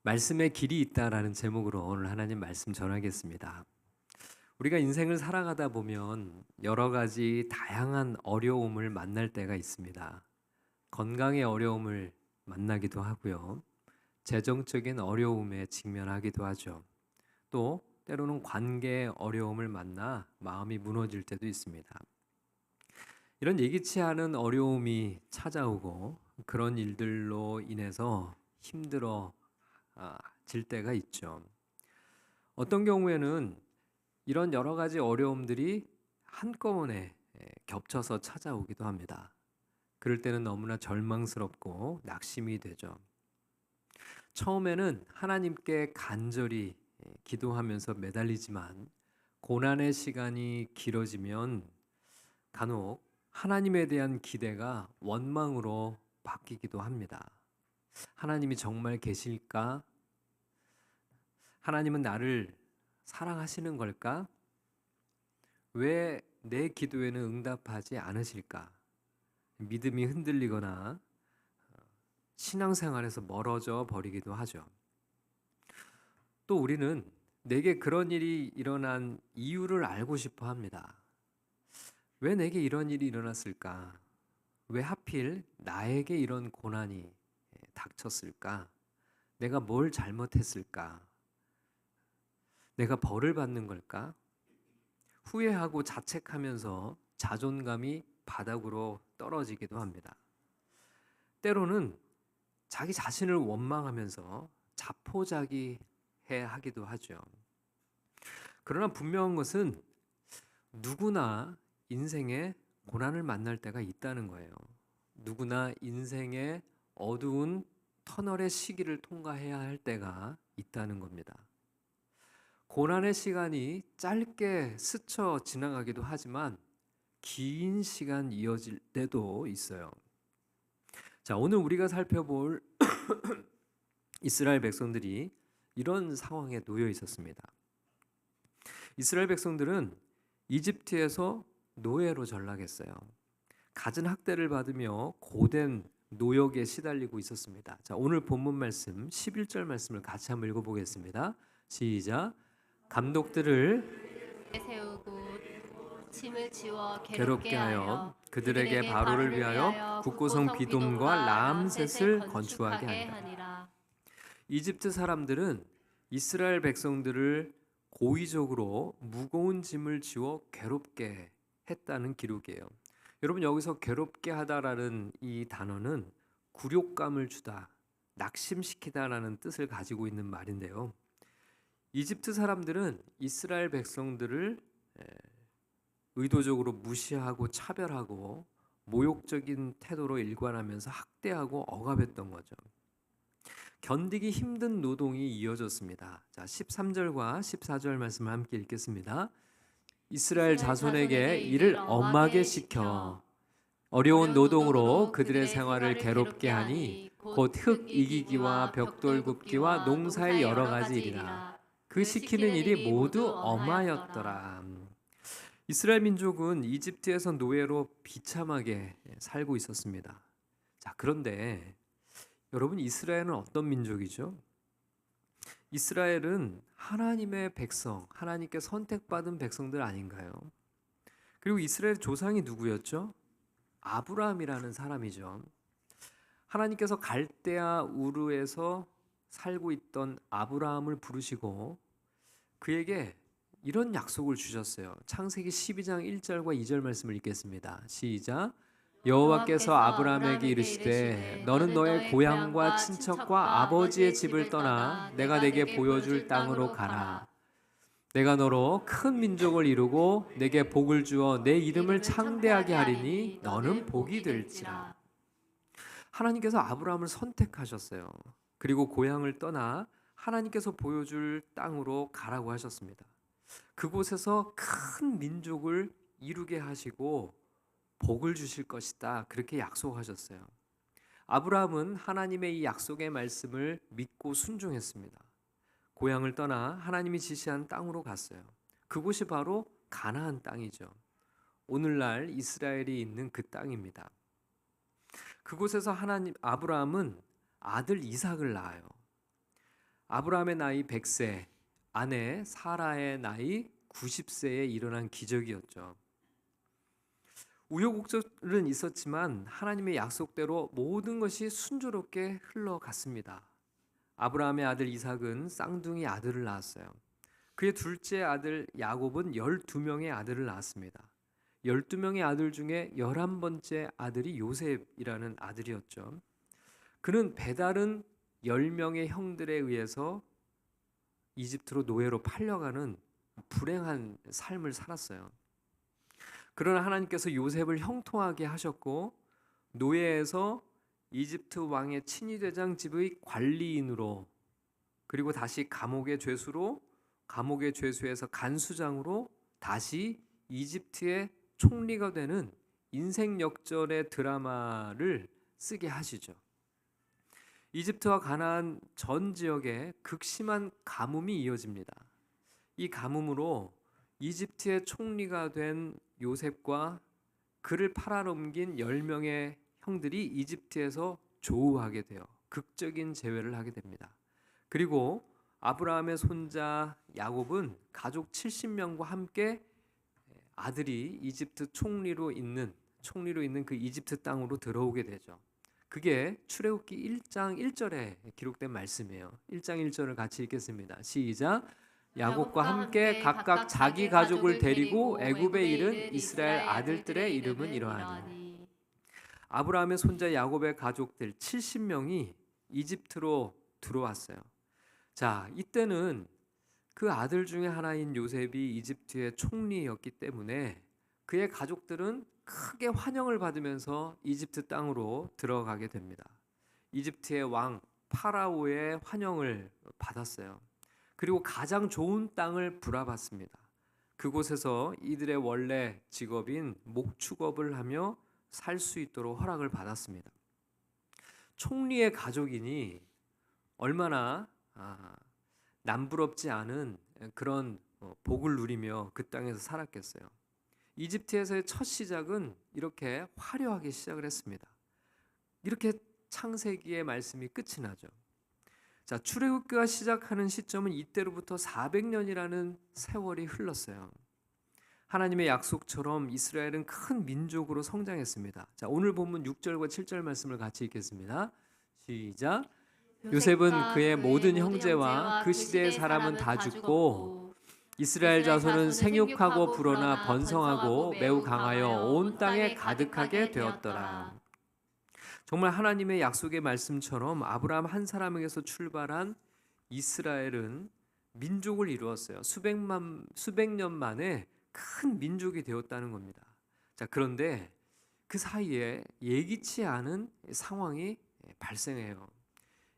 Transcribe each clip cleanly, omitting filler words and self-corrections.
말씀에 길이 있다라는 제목으로 오늘 하나님 말씀 전하겠습니다. 우리가 인생을 살아가다 보면 여러 가지 다양한 어려움을 만날 때가 있습니다. 건강의 어려움을 만나기도 하고요. 재정적인 어려움에 직면하기도 하죠. 또 때로는 관계의 어려움을 만나 마음이 무너질 때도 있습니다. 이런 예기치 않은 어려움이 찾아오고 그런 일들로 인해서 힘들어 질 때가 있죠. 어떤 경우에는 이런 여러 가지 어려움들이 한꺼번에 겹쳐서 찾아오기도 합니다. 그럴 때는 너무나 절망스럽고 낙심이 되죠. 처음에는 하나님께 간절히 기도하면서 매달리지만 고난의 시간이 길어지면 간혹 하나님에 대한 기대가 원망으로 바뀌기도 합니다. 하나님이 정말 계실까? 하나님은 나를 사랑하시는 걸까? 왜 내 기도에는 응답하지 않으실까? 믿음이 흔들리거나 신앙생활에서 멀어져 버리기도 하죠. 또 우리는 내게 그런 일이 일어난 이유를 알고 싶어 합니다. 왜 내게 이런 일이 일어났을까? 왜 하필 나에게 이런 고난이 닥쳤을까? 내가 뭘 잘못했을까? 내가 벌을 받는 걸까? 후회하고 자책하면서 자존감이 바닥으로 떨어지기도 합니다. 때로는 자기 자신을 원망하면서 자포자기하기도 하죠. 그러나 분명한 것은 누구나 인생에 고난을 만날 때가 있다는 거예요. 누구나 인생의 어두운 터널의 시기를 통과해야 할 때가 있다는 겁니다. 고난의 시간이 짧게 스쳐 지나가기도 하지만 긴 시간 이어질 때도 있어요. 자, 오늘 우리가 살펴볼 이스라엘 백성들이 이런 상황에 놓여 있었습니다. 이스라엘 백성들은 이집트에서 노예로 전락했어요. 갖은 학대를 받으며 고된 노역에 시달리고 있었습니다. 자, 오늘 본문 말씀 11절 말씀을 같이 한번 읽어보겠습니다. 시작. 감독들을 세우고 침을 지워 괴롭게 괴롭게 하여 하여 그들에게 바로를 위하여 북고성 비돔과 라암셋을 건축하게 하니라. 이집트 사람들은 이스라엘 백성들을 고의적으로 무거운 짐을 지워 괴롭게 했다는 기록이에요. 여러분, 여기서 괴롭게 하다라는 이 단어는 굴욕감을 주다, 낙심시키다라는 뜻을 가지고 있는 말인데요. 이집트 사람들은 이스라엘 백성들을 의도적으로 무시하고 차별하고 모욕적인 태도로 일관하면서 학대하고 억압했던 거죠. 견디기 힘든 노동이 이어졌습니다. 자, 13절과 14절 말씀을 함께 읽겠습니다. 이스라엘 자손에게 이를 엄하게 시켜 어려운 노동으로 그들의 생활을 괴롭게 하니 곧 흙 이기기와 벽돌 굽기와 농사의 여러 가지 일이라. 그 시키는 일이 모두 엄하였더라. 이스라엘 민족은 이집트에서 노예로 비참하게 살고 있었습니다. 자, 그런데 여러분, 이스라엘은 어떤 민족이죠? 이스라엘은 하나님의 백성, 하나님께 선택받은 백성들 아닌가요? 그리고 이스라엘 조상이 누구였죠? 아브라함이라는 사람이죠. 하나님께서 갈대아 우르에서 살고 있던 아브라함을 부르시고 그에게 이런 약속을 주셨어요. 창세기 12장 1절과 2절 말씀을 읽겠습니다. 시작. 여호와께서 아브라함에게 이르시되 너는 너의 고향과 친척과 아버지의 집을 떠나 내가 내게 보여줄 땅으로 가라. 내가 너로 큰 민족을 이루고 내게 복을 주어 내 이름을 창대하게 하리니 너는 복이 될지라. 하나님께서 아브라함을 선택하셨어요. 그리고 고향을 떠나 하나님께서 보여줄 땅으로 가라고 하셨습니다. 그곳에서 큰 민족을 이루게 하시고 복을 주실 것이다. 그렇게 약속하셨어요. 아브라함은 하나님의 이 약속의 말씀을 믿고 순종했습니다. 고향을 떠나 하나님이 지시한 땅으로 갔어요. 그곳이 바로 가나안 땅이죠. 오늘날 이스라엘이 있는 그 땅입니다. 그곳에서 아브라함은 아들 이삭을 낳아요. 아브라함의 나이 100세, 아내 사라의 나이 90세에 일어난 기적이었죠. 우여곡절은 있었지만 하나님의 약속대로 모든 것이 순조롭게 흘러갔습니다. 아브라함의 아들 이삭은 쌍둥이 아들을 낳았어요. 그의 둘째 아들 야곱은 12명의 아들을 낳았습니다. 12명의 아들 중에 11번째 아들이 요셉이라는 아들이었죠. 그는 배다른 10명의 형들에 의해서 이집트로 노예로 팔려가는 불행한 삶을 살았어요. 그러나 하나님께서 요셉을 형통하게 하셨고 노예에서 이집트 왕의 친위대장 집의 관리인으로, 그리고 다시 감옥의 죄수로, 감옥의 죄수에서 간수장으로, 다시 이집트의 총리가 되는 인생 역전의 드라마를 쓰게 하시죠. 이집트와 가나안 전 지역에 극심한 가뭄이 이어집니다. 이 가뭄으로 이집트의 총리가 된 요셉과 그를 팔아넘긴 10명의 형들이 이집트에서 조우하게 되어 극적인 재회를 하게 됩니다. 그리고 아브라함의 손자 야곱은 가족 70명과 함께 아들이 이집트 총리로 있는 그 이집트 땅으로 들어오게 되죠. 그게 출애굽기 1장 1절에 기록된 말씀이에요. 1장 1절을 같이 읽겠습니다. 시작. 야곱과 함께 각각 자기 가족을 데리고 애굽에 이른 이스라엘 아들들의 이름은 이러하니. 아브라함의 손자 야곱의 가족들 70명이 이집트로 들어왔어요. 자, 이때는 그 아들 중에 하나인 요셉이 이집트의 총리였기 때문에 그의 가족들은 크게 환영을 받으면서 이집트 땅으로 들어가게 됩니다. 이집트의 왕 파라오의 환영을 받았어요. 그리고 가장 좋은 땅을 불화받습니다. 그곳에서 이들의 원래 직업인 목축업을 하며 살 수 있도록 허락을 받았습니다. 총리의 가족이니 얼마나 남부럽지 않은 그런 복을 누리며 그 땅에서 살았겠어요. 이집트에서의 첫 시작은 이렇게 화려하게 시작을 했습니다. 이렇게 창세기의 말씀이 끝이 나죠. 자, 출애굽기가 시작하는 시점은 이때로부터 400년이라는 세월이 흘렀어요. 하나님의 약속처럼 이스라엘은 큰 민족으로 성장했습니다. 자, 오늘 본문 6절과 7절 말씀을 같이 읽겠습니다. 시작. 요셉은 그의 모든 형제와 그 시대의 사람은 다 죽고 이스라엘 자손은 생육하고 불어나 번성하고 매우 강하여 온 땅에 가득하게 되었더라. 정말 하나님의 약속의 말씀처럼 아브라함 한 사람에게서 출발한 이스라엘은 민족을 이루었어요. 수백 년 만에 큰 민족이 되었다는 겁니다. 자, 그런데 그 사이에 예기치 않은 상황이 발생해요.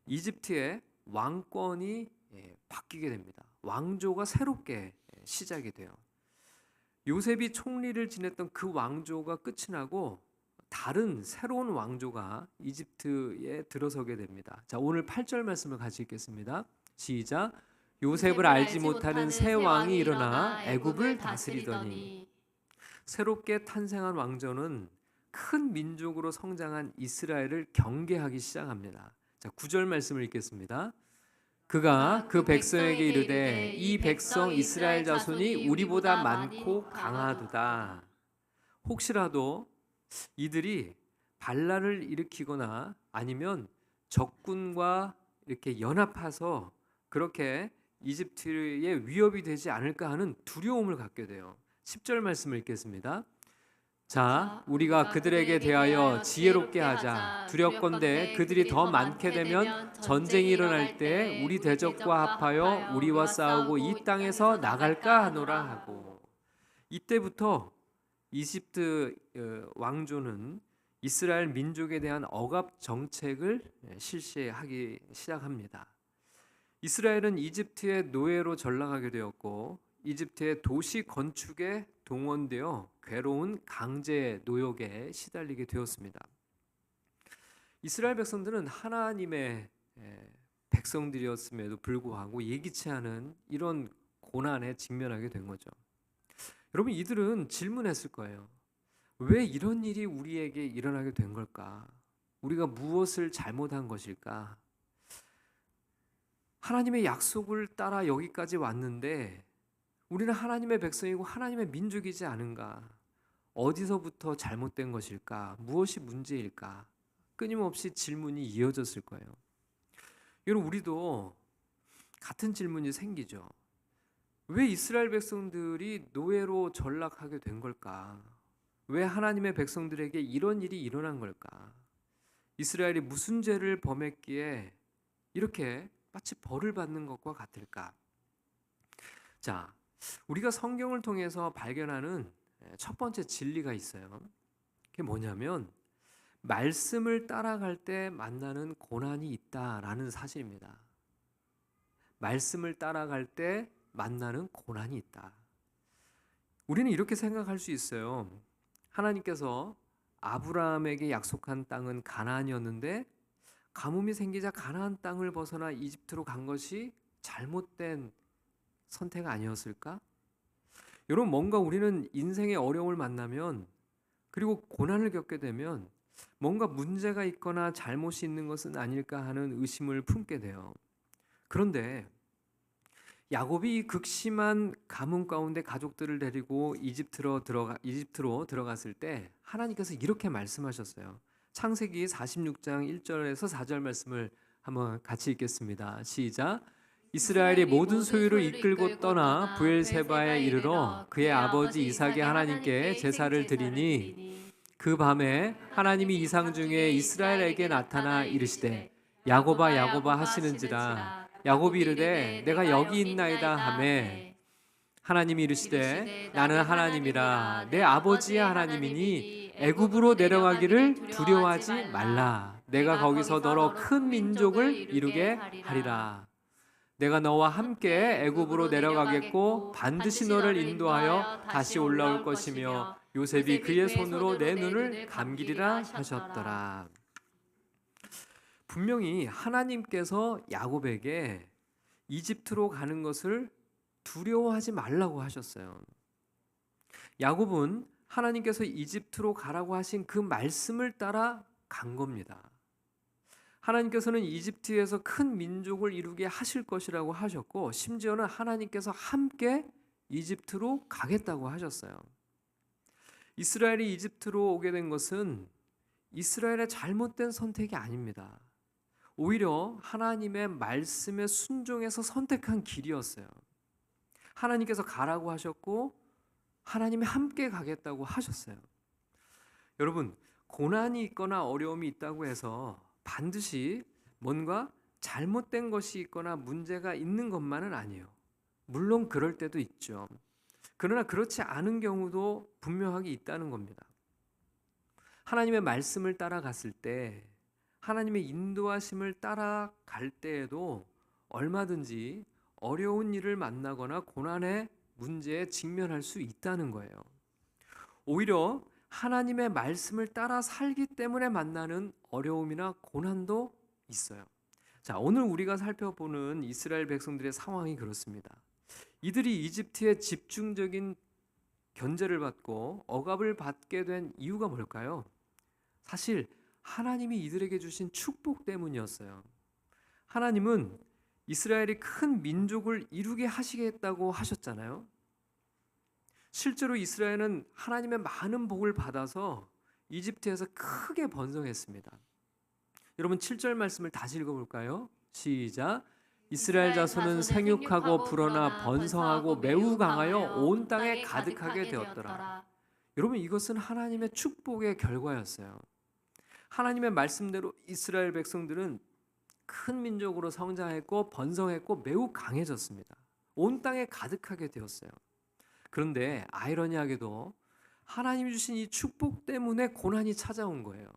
이집트의 왕권이 바뀌게 됩니다. 왕조가 새롭게 시작이 돼요. 요셉이 총리를 지냈던 그 왕조가 끝이 나고 다른 새로운 왕조가 이집트에 들어서게 됩니다. 자, 오늘 8절 말씀을 같이 읽겠습니다. 시작. 요셉을 알지 못하는 새 왕이 일어나 애굽을 다스리더니. 새롭게 탄생한 왕조는 큰 민족으로 성장한 이스라엘을 경계하기 시작합니다. 자, 9절 말씀을 읽겠습니다. 그가 그 백성에게 이르되 이 백성 이스라엘 자손이 우리보다 많고 강하도다. 혹시라도 이들이 반란을 일으키거나 아니면 적군과 이렇게 연합해서 그렇게 이집트의 위협이 되지 않을까 하는 두려움을 갖게 돼요. 10절 말씀을 읽겠습니다. 자, 우리가 그들에게 대하여 지혜롭게 하자. 두렵건대 그들이 더 많게 되면 전쟁이 일어날 때 우리 대적과 합하여 우리와 싸우고 이 땅에서 나갈까 하노라 하고. 이때부터 이집트 왕조는 이스라엘 민족에 대한 억압 정책을 실시하기 시작합니다. 이스라엘은 이집트의 노예로 전락하게 되었고 이집트의 도시 건축에 동원되어 괴로운 강제 노역에 시달리게 되었습니다. 이스라엘 백성들은 하나님의 백성들이었음에도 불구하고 예기치 않은 이런 고난에 직면하게 된 거죠. 여러분, 이들은 질문했을 거예요. 왜 이런 일이 우리에게 일어나게 된 걸까? 우리가 무엇을 잘못한 것일까? 하나님의 약속을 따라 여기까지 왔는데 우리는 하나님의 백성이고 하나님의 민족이지 않은가? 어디서부터 잘못된 것일까? 무엇이 문제일까? 끊임없이 질문이 이어졌을 거예요. 여러분, 우리도 같은 질문이 생기죠. 왜 이스라엘 백성들이 노예로 전락하게 된 걸까? 왜 하나님의 백성들에게 이런 일이 일어난 걸까? 이스라엘이 무슨 죄를 범했기에 이렇게 마치 벌을 받는 것과 같을까? 자, 우리가 성경을 통해서 발견하는 첫 번째 진리가 있어요. 그게 뭐냐면 말씀을 따라갈 때 만나는 고난이 있다라는 사실입니다. 말씀을 따라갈 때 만나는 고난이 있다. 우리는 이렇게 생각할 수 있어요. 하나님께서 아브라함에게 약속한 땅은 가나안이었는데 가뭄이 생기자 가나안 땅을 벗어나 이집트로 간 것이 잘못된 선택 아니었을까? 여러분, 뭔가 우리는 인생의 어려움을 만나면 그리고 고난을 겪게 되면 뭔가 문제가 있거나 잘못이 있는 것은 아닐까 하는 의심을 품게 돼요. 그런데 야곱이 이 극심한 가뭄 가운데 가족들을 데리고 이집트로 들어갔을 때 하나님께서 이렇게 말씀하셨어요. 창세기 46장 1절에서 4절 말씀을 한번 같이 읽겠습니다. 시작. 이스라엘이 모든 소유를 이끌고 떠나 브엘세바에 이르러 그의 아버지 이삭의 하나님께 제사를 드리니 그 밤에 하나님이 이상 중에 이스라엘에게 나타나 이르시되 야곱아 야곱아 하시는지라. 야곱이 이르되 내가 여기 있나이다 하매 하나님이 이르시되 나는 하나님이라 내 아버지의 하나님이니 애굽으로 내려가기를 두려워하지 말라. 내가 거기서 너로 큰 민족을 이루게 하리라. 내가 너와 함께 애굽으로 내려가겠고 반드시 너를 인도하여 다시 올라올 것이며 요셉이 그의 손으로 내 눈을 감기리라 하셨더라. 분명히 하나님께서 야곱에게 이집트로 가는 것을 두려워하지 말라고 하셨어요. 야곱은 하나님께서 이집트로 가라고 하신 그 말씀을 따라 간 겁니다. 하나님께서는 이집트에서 큰 민족을 이루게 하실 것이라고 하셨고 심지어는 하나님께서 함께 이집트로 가겠다고 하셨어요. 이스라엘이 이집트로 오게 된 것은 이스라엘의 잘못된 선택이 아닙니다. 오히려 하나님의 말씀에 순종해서 선택한 길이었어요. 하나님께서 가라고 하셨고 하나님이 함께 가겠다고 하셨어요. 여러분, 고난이 있거나 어려움이 있다고 해서 반드시 뭔가 잘못된 것이 있거나 문제가 있는 것만은 아니에요. 물론 그럴 때도 있죠. 그러나 그렇지 않은 경우도 분명하게 있다는 겁니다. 하나님의 말씀을 따라갔을 때 하나님의 인도하심을 따라갈 때에도 얼마든지 어려운 일을 만나거나 고난의 문제에 직면할 수 있다는 거예요. 오히려 하나님의 말씀을 따라 살기 때문에 만나는 어려움이나 고난도 있어요. 자, 오늘 우리가 살펴보는 이스라엘 백성들의 상황이 그렇습니다. 이들이 이집트의 집중적인 견제를 받고 억압을 받게 된 이유가 뭘까요? 사실 하나님이 이들에게 주신 축복 때문이었어요. 하나님은 이스라엘이 큰 민족을 이루게 하시겠다고 하셨잖아요. 실제로 이스라엘은 하나님의 많은 복을 받아서 이집트에서 크게 번성했습니다. 여러분 7절 말씀을 다시 읽어볼까요? 시작. 이스라엘 자손은 생육하고 불어나 번성하고 매우 강하여 온 땅에 가득하게 되었더라. 여러분 이것은 하나님의 축복의 결과였어요. 하나님의 말씀대로 이스라엘 백성들은 큰 민족으로 성장했고 번성했고 매우 강해졌습니다. 온 땅에 가득하게 되었어요. 그런데 아이러니하게도 하나님이 주신 이 축복 때문에 고난이 찾아온 거예요.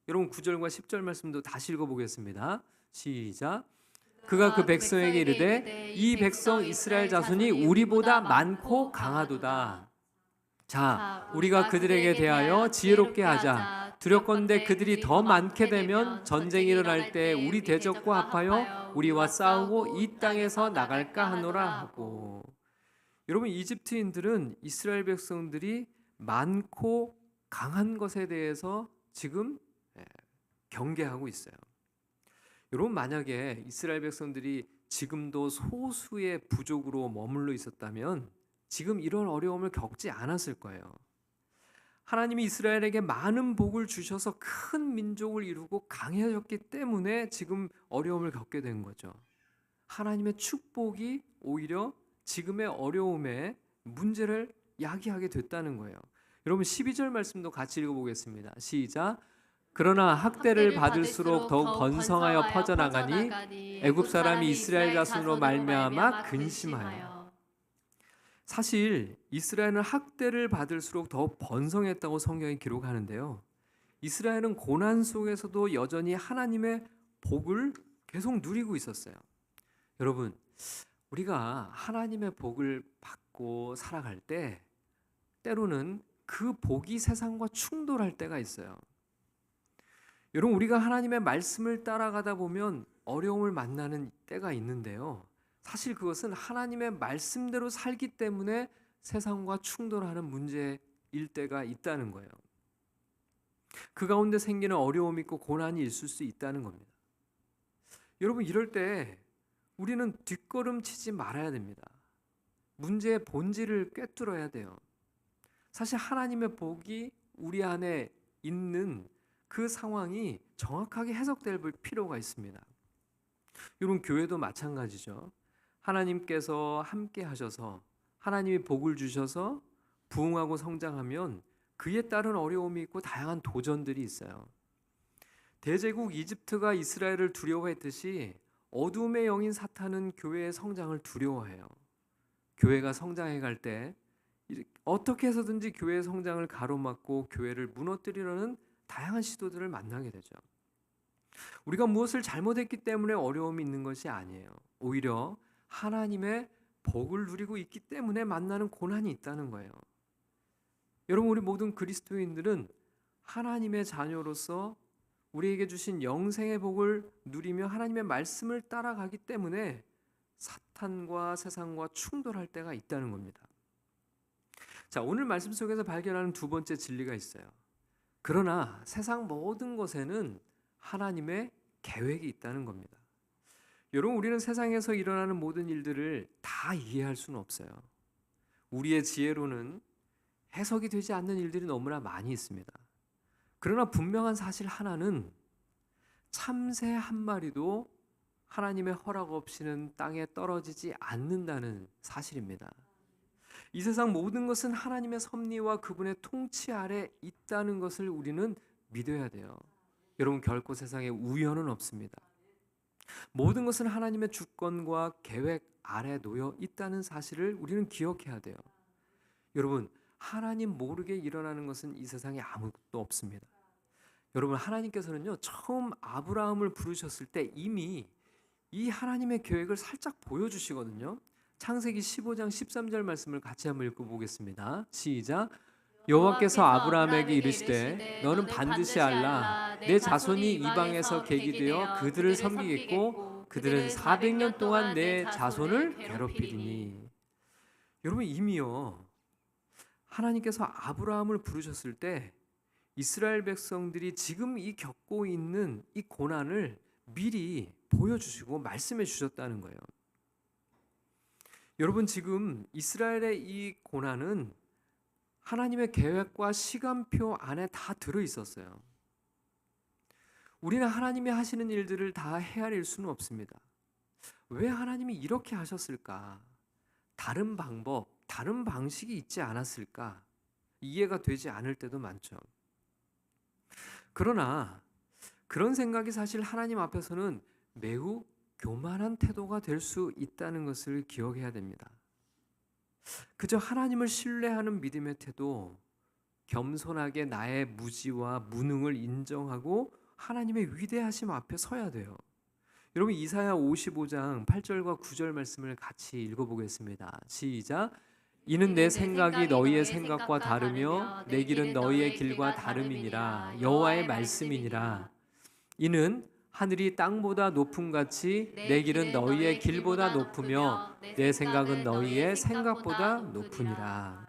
여러분 9절과 10절 말씀도 다시 읽어보겠습니다. 시작. 그가 그 백성에게 이르되 이 백성 이스라엘 자손이 우리보다 많고 강하도다. 자, 우리가 그들에게 대하여 지혜롭게 하자. 두렵건대 그들이 더 많게 되면 전쟁이 일어날 때 우리 대적과 합하여 우리와 싸우고 이 땅에서 나갈까 하노라 하고. 여러분 이집트인들은 이스라엘 백성들이 많고 강한 것에 대해서 지금 경계하고 있어요. 여러분, 만약에 이스라엘 백성들이 지금도 소수의 부족으로 머물러 있었다면 지금 이런 어려움을 겪지 않았을 거예요. 하나님이 이스라엘에게 많은 복을 주셔서 큰 민족을 이루고 강해졌기 때문에 지금 어려움을 겪게 된 거죠. 하나님의 축복이 오히려 지금의 어려움에 문제를 야기하게 됐다는 거예요. 여러분, 12절 말씀도 같이 읽어보겠습니다. 시작. 그러나 학대를 받을수록 더욱 번성하여 퍼져나가니 애굽 사람이 이스라엘 자손으로 말미암아 근심하여. 사실 이스라엘은 학대를 받을수록 더 번성했다고 성경이 기록하는데요. 이스라엘은 고난 속에서도 여전히 하나님의 복을 계속 누리고 있었어요. 여러분, 우리가 하나님의 복을 받고 살아갈 때 때로는 그 복이 세상과 충돌할 때가 있어요. 여러분, 우리가 하나님의 말씀을 따라가다 보면 어려움을 만나는 때가 있는데요. 사실 그것은 하나님의 말씀대로 살기 때문에 세상과 충돌하는 문제일 때가 있다는 거예요. 그 가운데 생기는 어려움이 있고 고난이 있을 수 있다는 겁니다. 여러분, 이럴 때 우리는 뒷걸음치지 말아야 됩니다. 문제의 본질을 꿰뚫어야 돼요. 사실 하나님의 복이 우리 안에 있는 그 상황이 정확하게 해석될 필요가 있습니다. 여러분, 교회도 마찬가지죠. 하나님께서 함께 하셔서 하나님이 복을 주셔서 부흥하고 성장하면 그에 따른 어려움이 있고 다양한 도전들이 있어요. 대제국 이집트가 이스라엘을 두려워했듯이 어둠의 영인 사탄은 교회의 성장을 두려워해요. 교회가 성장해 갈 때 어떻게 해서든지 교회의 성장을 가로막고 교회를 무너뜨리려는 다양한 시도들을 만나게 되죠. 우리가 무엇을 잘못했기 때문에 어려움이 있는 것이 아니에요. 오히려 하나님의 복을 누리고 있기 때문에 만나는 고난이 있다는 거예요. 여러분, 우리 모든 그리스도인들은 하나님의 자녀로서 우리에게 주신 영생의 복을 누리며 하나님의 말씀을 따라가기 때문에 사탄과 세상과 충돌할 때가 있다는 겁니다. 자, 오늘 말씀 속에서 발견하는 두 번째 진리가 있어요. 그러나 세상 모든 것에는 하나님의 계획이 있다는 겁니다. 여러분, 우리는 세상에서 일어나는 모든 일들을 다 이해할 수는 없어요. 우리의 지혜로는 해석이 되지 않는 일들이 너무나 많이 있습니다. 그러나 분명한 사실 하나는 참새 한 마리도 하나님의 허락 없이는 땅에 떨어지지 않는다는 사실입니다. 이 세상 모든 것은 하나님의 섭리와 그분의 통치 아래 있다는 것을 우리는 믿어야 돼요. 여러분, 결코 세상에 우연은 없습니다. 모든 것은 하나님의 주권과 계획 아래 놓여 있다는 사실을 우리는 기억해야 돼요. 여러분, 하나님 모르게 일어나는 것은 이 세상에 아무것도 없습니다. 여러분, 하나님께서는요, 처음 아브라함을 부르셨을 때 이미 이 하나님의 계획을 살짝 보여주시거든요. 창세기 15장 13절 말씀을 같이 한번 읽어보겠습니다. 시작. 여호와께서 아브라함에게 이르시되 너는 반드시 알라 내 자손이 이방에서 객이 되어 그들을 섬기겠고 그들은 400년 동안 내 자손을 괴롭히리니. 여러분, 이미요, 하나님께서 아브라함을 부르셨을 때 이스라엘 백성들이 지금 이 겪고 있는 이 고난을 미리 보여주시고 말씀해 주셨다는 거예요. 여러분, 지금 이스라엘의 이 고난은 하나님의 계획과 시간표 안에 다 들어 있었어요. 우리는 하나님이 하시는 일들을 다 헤아릴 수는 없습니다. 왜 하나님이 이렇게 하셨을까? 다른 방법, 다른 방식이 있지 않았을까? 이해가 되지 않을 때도 많죠. 그러나 그런 생각이 사실 하나님 앞에서는 매우 교만한 태도가 될 수 있다는 것을 기억해야 됩니다. 그저 하나님을 신뢰하는 믿음의 태도, 겸손하게 나의 무지와 무능을 인정하고 하나님의 위대하심 앞에 서야 돼요. 여러분, 이사야 55장 8절과 9절 말씀을 같이 읽어보겠습니다. 시작. 이는 내 생각이 너희의 생각과 다르며 내 길은 너희의 길과 다름이니라. 여호와의 말씀이니라. 이는 하늘이 땅보다 높음같이 내 길은 너희의 길보다 높으며 내 생각은 너희의 생각보다 높으니라.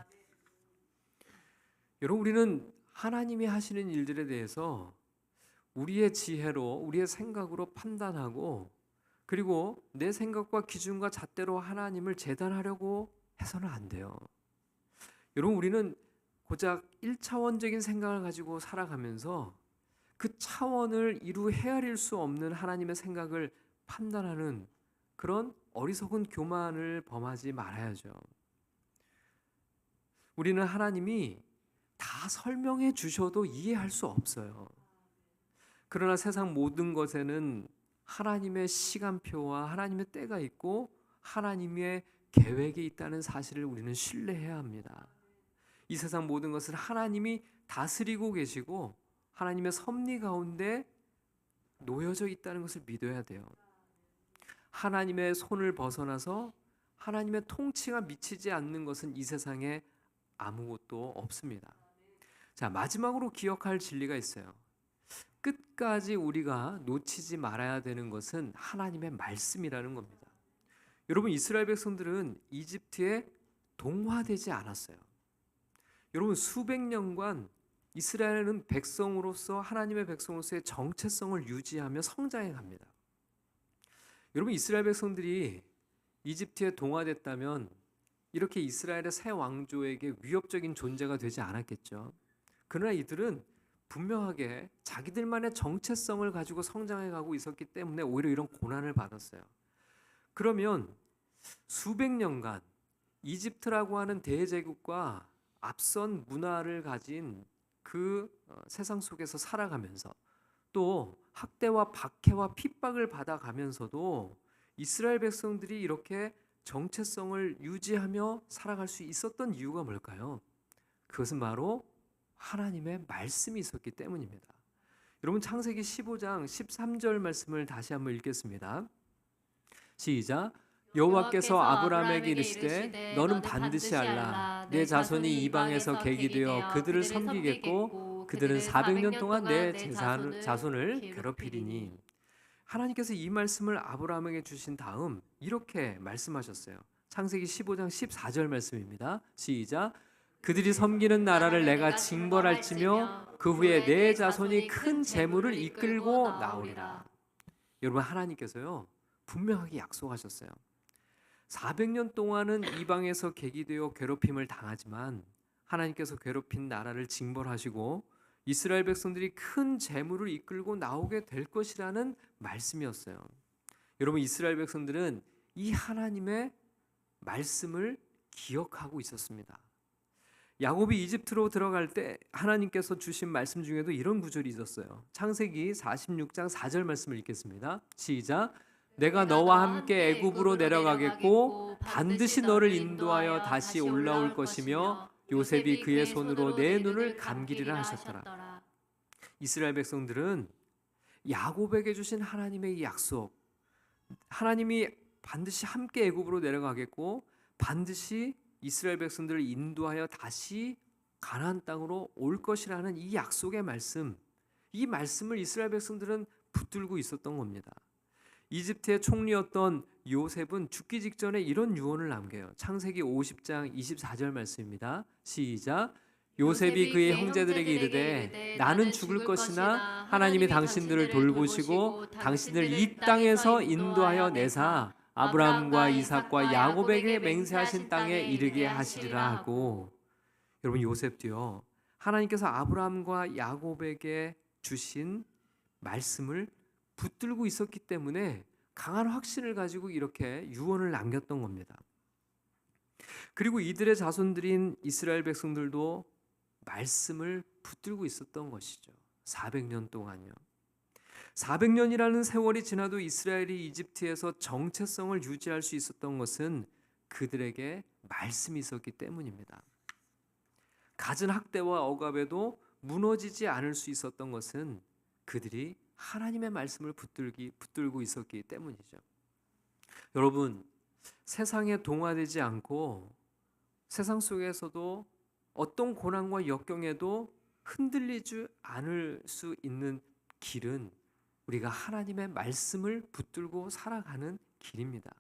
여러분, 우리는 하나님이 하시는 일들에 대해서 우리의 지혜로 우리의 생각으로 판단하고 그리고 내 생각과 기준과 잣대로 하나님을 재단하려고 해서는 안 돼요. 여러분 우리는 고작 1차원적인 생각을 가지고 살아가면서 그 차원을 이루 헤아릴 수 없는 하나님의 생각을 판단하는 그런 어리석은 교만을 범하지 말아야죠. 우리는 하나님이 다 설명해 주셔도 이해할 수 없어요. 그러나 세상 모든 것에는 하나님의 시간표와 하나님의 때가 있고 하나님의 계획이 있다는 사실을 우리는 신뢰해야 합니다. 이 세상 모든 것을 하나님이 다스리고 계시고 하나님의 섭리 가운데 놓여져 있다는 것을 믿어야 돼요. 하나님의 손을 벗어나서 하나님의 통치가 미치지 않는 것은 이 세상에 아무것도 없습니다. 자, 마지막으로 기억할 진리가 있어요. 끝까지 우리가 놓치지 말아야 되는 것은 하나님의 말씀이라는 겁니다. 여러분 이스라엘 백성들은 이집트에 동화되지 않았어요. 여러분 수백 년간 이스라엘은 백성으로서 하나님의 백성으로서의 정체성을 유지하며 성장해 갑니다. 여러분 이스라엘 백성들이 이집트에 동화됐다면 이렇게 이스라엘의 새 왕조에게 위협적인 존재가 되지 않았겠죠. 그러나 이들은 분명하게 자기들만의 정체성을 가지고 성장해 가고 있었기 때문에 오히려 이런 고난을 받았어요. 그러면 수백 년간 이집트라고 하는 대제국과 앞선 문화를 가진 그 세상 속에서 살아가면서 또 학대와 박해와 핍박을 받아가면서도 이스라엘 백성들이 이렇게 정체성을 유지하며 살아갈 수 있었던 이유가 뭘까요? 그것은 바로 하나님의 말씀이 있었기 때문입니다. 여러분 창세기 15장 13절 말씀을 다시 한번 읽겠습니다. 시작. 여호와께서 아브라함에게 이르시되 너는 반드시 알라 내 자손이 이방에서 계기되어 그들을 섬기겠고 그들은 400년 동안 내 자손을 괴롭히리니. 하나님께서 이 말씀을 아브라함에게 주신 다음 이렇게 말씀하셨어요. 창세기 15장 14절 말씀입니다. 시작. 그들이 섬기는 나라를 내가 징벌할지며 그 후에 내 자손이 큰 재물을 이끌고 나오리라. 여러분 하나님께서요 분명하게 약속하셨어요. 400년 동안은 이방에서 계기되어 괴롭힘을 당하지만 하나님께서 괴롭힌 나라를 징벌하시고 이스라엘 백성들이 큰 재물을 이끌고 나오게 될 것이라는 말씀이었어요. 여러분 이스라엘 백성들은 이 하나님의 말씀을 기억하고 있었습니다. 야곱이 이집트로 들어갈 때 하나님께서 주신 말씀 중에도 이런 구절이 있었어요. 창세기 46장 4절 말씀을 읽겠습니다. 시작. 내가 너와 함께 애굽으로 내려가겠고 반드시 너를 인도하여 다시 올라올 것이며 요셉이 그의 손으로 내 눈을 감기리라 하셨더라. 이스라엘 백성들은 야곱에게 주신 하나님의 약속, 하나님이 반드시 함께 애굽으로 내려가겠고 반드시 이스라엘 백성들을 인도하여 다시 가나안 땅으로 올 것이라는 이 약속의 말씀, 이 말씀을 이스라엘 백성들은 붙들고 있었던 겁니다. 이집트의 총리였던 요셉은 죽기 직전에 이런 유언을 남겨요. 창세기 50장 24절 말씀입니다. 시작. 요셉이 그의 형제들에게 이르되 나는 죽을 것이나 하나님이 당신들을 돌보시고 당신을 이 땅에서 인도하여 내사 아브라함과 이삭과 야곱에게 맹세하신 땅에 이르게 하시리라 하고. 여러분 요셉도요 하나님께서 아브라함과 야곱에게 주신 말씀을 붙들고 있었기 때문에 강한 확신을 가지고 이렇게 유언을 남겼던 겁니다. 그리고 이들의 자손들인 이스라엘 백성들도 말씀을 붙들고 있었던 것이죠. 400년 동안요. 400년이라는 세월이 지나도 이스라엘이 이집트에서 정체성을 유지할 수 있었던 것은 그들에게 말씀이 있었기 때문입니다. 갖은 학대와 억압에도 무너지지 않을 수 있었던 것은 그들이 하나님의 말씀을 붙들고 있었기 때문이죠. 여러분, 세상에 동화되지 않고 세상 속에서도 어떤 고난과 역경에도 흔들리지 않을 수 있는 길은 우리가 하나님의 말씀을 붙들고 살아가는 길입니다.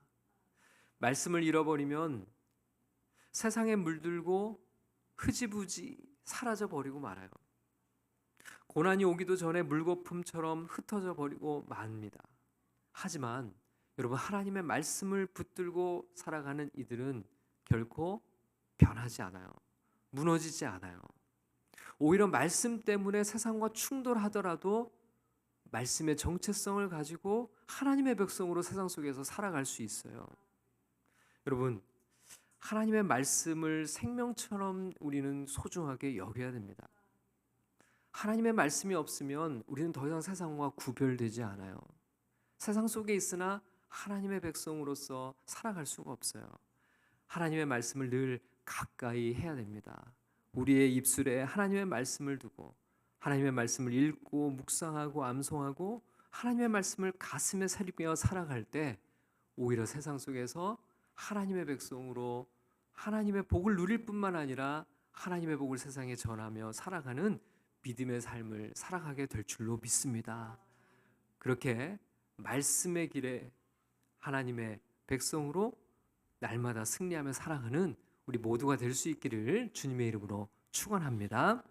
말씀을 잃어버리면 세상에 물들고 흐지부지 사라져버리고 말아요. 고난이 오기도 전에 물거품처럼 흩어져 버리고 맙니다. 하지만 여러분, 하나님의 말씀을 붙들고 살아가는 이들은 결코 변하지 않아요. 무너지지 않아요. 오히려 말씀 때문에 세상과 충돌하더라도 말씀의 정체성을 가지고 하나님의 백성으로 세상 속에서 살아갈 수 있어요. 여러분, 하나님의 말씀을 생명처럼 우리는 소중하게 여겨야 됩니다. 하나님의 말씀이 없으면 우리는 더 이상 세상과 구별되지 않아요. 세상 속에 있으나 하나님의 백성으로서 살아갈 수가 없어요. 하나님의 말씀을 늘 가까이 해야 됩니다. 우리의 입술에 하나님의 말씀을 두고 하나님의 말씀을 읽고 묵상하고 암송하고 하나님의 말씀을 가슴에 새기며 살아갈 때 오히려 세상 속에서 하나님의 백성으로 하나님의 복을 누릴 뿐만 아니라 하나님의 복을 세상에 전하며 살아가는 믿음의 삶을 살아가게 될 줄로 믿습니다. 그렇게 말씀의 길에 하나님의 백성으로 날마다 승리하며 살아가는 우리 모두가 될 수 있기를 주님의 이름으로 축원합니다.